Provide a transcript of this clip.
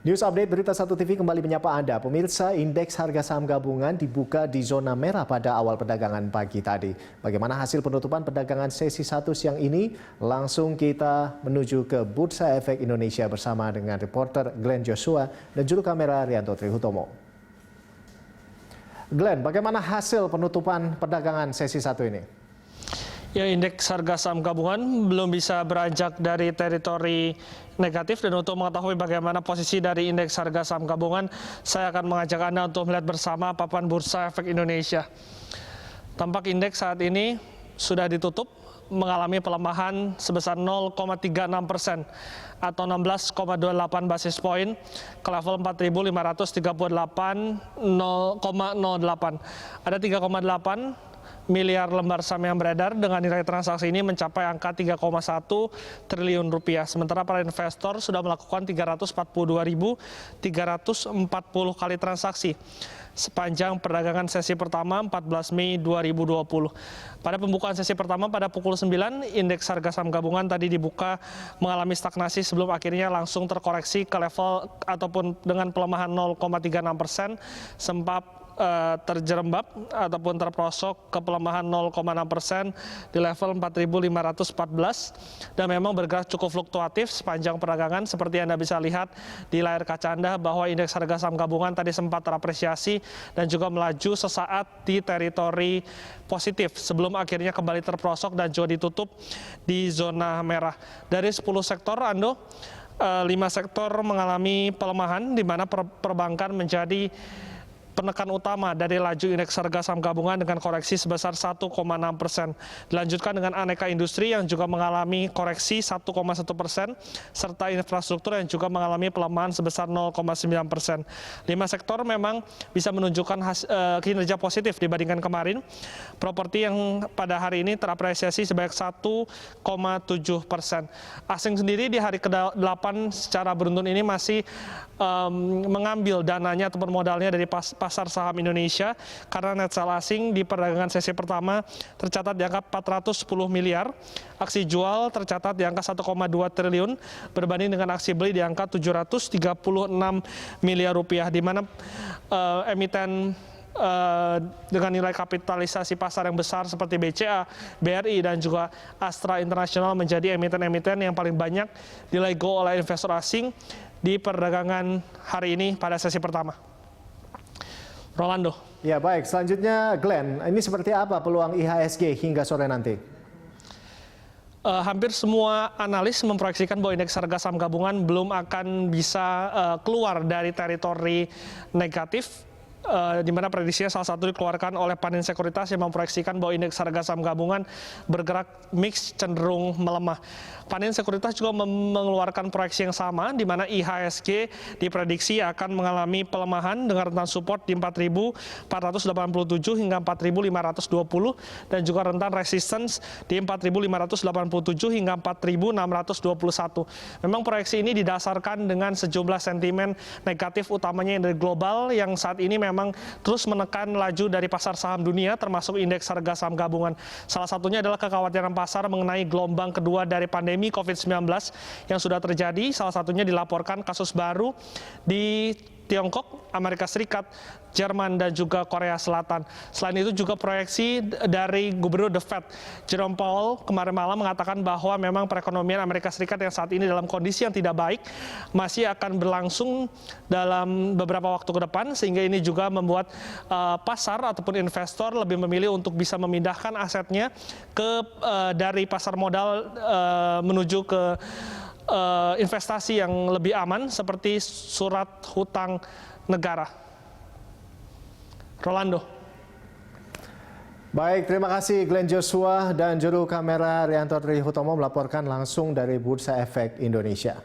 News Update Berita 1 TV kembali menyapa Anda. Pemirsa, indeks harga saham gabungan dibuka di zona merah pada awal perdagangan pagi tadi. Bagaimana hasil penutupan perdagangan sesi 1 siang ini? Langsung kita menuju ke Bursa Efek Indonesia bersama dengan reporter Glenn Joshua dan juru kamera Rianto Trihutomo. Glenn, bagaimana hasil penutupan perdagangan sesi 1 ini? Ya, indeks harga saham gabungan belum bisa beranjak dari teritori negatif, dan untuk mengetahui bagaimana posisi dari indeks harga saham gabungan, saya akan mengajak Anda untuk melihat bersama papan Bursa Efek Indonesia. Tampak indeks saat ini sudah ditutup mengalami pelemahan sebesar 0,36% atau 16,28 basis poin ke level 4.538,08. Ada 3,8 miliar lembar saham yang beredar dengan nilai transaksi ini mencapai angka 3,1 triliun rupiah. Sementara para investor sudah melakukan 342.340 kali transaksi sepanjang perdagangan sesi pertama 14 Mei 2020. Pada pembukaan sesi pertama pada pukul 9, indeks harga saham gabungan tadi dibuka mengalami stagnasi sebelum akhirnya langsung terkoreksi ke level ataupun dengan pelemahan 0,36%, sempat terjerembab ataupun terprosok ke pelemahan 0,6% di level 4.514, dan memang bergerak cukup fluktuatif sepanjang perdagangan. Seperti Anda bisa lihat di layar kaca Anda bahwa indeks harga saham gabungan tadi sempat terapresiasi dan juga melaju sesaat di teritori positif sebelum akhirnya kembali terprosok dan juga ditutup di zona merah. Dari 10 sektor, Ando, 5 sektor mengalami pelemahan, di mana perbankan menjadi penekan utama dari laju indeks harga saham gabungan dengan koreksi sebesar 1,6%. Dilanjutkan dengan aneka industri yang juga mengalami koreksi 1,1%, serta infrastruktur yang juga mengalami pelemahan sebesar 0,9%. 5 sektor memang bisa menunjukkan kinerja positif dibandingkan kemarin. Properti yang pada hari ini terapresiasi sebanyak 1,7%. Asing sendiri di hari ke-8 secara beruntun ini masih mengambil dananya ataupun modalnya dari pasar saham Indonesia, karena net sell asing di perdagangan sesi pertama tercatat di angka 410 miliar, aksi jual tercatat di angka 1,2 triliun berbanding dengan aksi beli di angka 736 miliar rupiah, di mana emiten dengan nilai kapitalisasi pasar yang besar seperti BCA, BRI, dan juga Astra International menjadi emiten-emiten yang paling banyak dilego oleh investor asing di perdagangan hari ini pada sesi pertama. Rolando. Ya, baik. Selanjutnya Glenn, ini seperti apa peluang IHSG hingga sore nanti? Hampir semua analis memproyeksikan bahwa indeks harga saham gabungan belum akan bisa keluar dari teritori negatif, di mana prediksinya salah satu dikeluarkan oleh Panin Sekuritas yang memproyeksikan bahwa indeks harga saham gabungan bergerak mix cenderung melemah. Panin Sekuritas juga mengeluarkan proyeksi yang sama, di mana IHSG diprediksi akan mengalami pelemahan dengan rentan support di 4.487 hingga 4.520 dan juga rentan resistance di 4.587 hingga 4.621. Memang proyeksi ini didasarkan dengan sejumlah sentimen negatif utamanya yang dari global yang saat ini memang terus menekan laju dari pasar saham dunia, termasuk indeks harga saham gabungan. Salah satunya adalah kekhawatiran pasar mengenai gelombang kedua dari pandemi COVID-19 yang sudah terjadi. Salah satunya dilaporkan kasus baru di Tiongkok, Amerika Serikat, Jerman, dan juga Korea Selatan. Selain itu juga proyeksi dari Gubernur The Fed, Jerome Powell, kemarin malam mengatakan bahwa memang perekonomian Amerika Serikat yang saat ini dalam kondisi yang tidak baik masih akan berlangsung dalam beberapa waktu ke depan, sehingga ini juga membuat pasar ataupun investor lebih memilih untuk bisa memindahkan asetnya dari pasar modal menuju ke investasi yang lebih aman seperti surat hutang negara. Rolando. Baik, terima kasih Glenn Joshua dan juru kamera Rianto Trihutomo melaporkan langsung dari Bursa Efek Indonesia.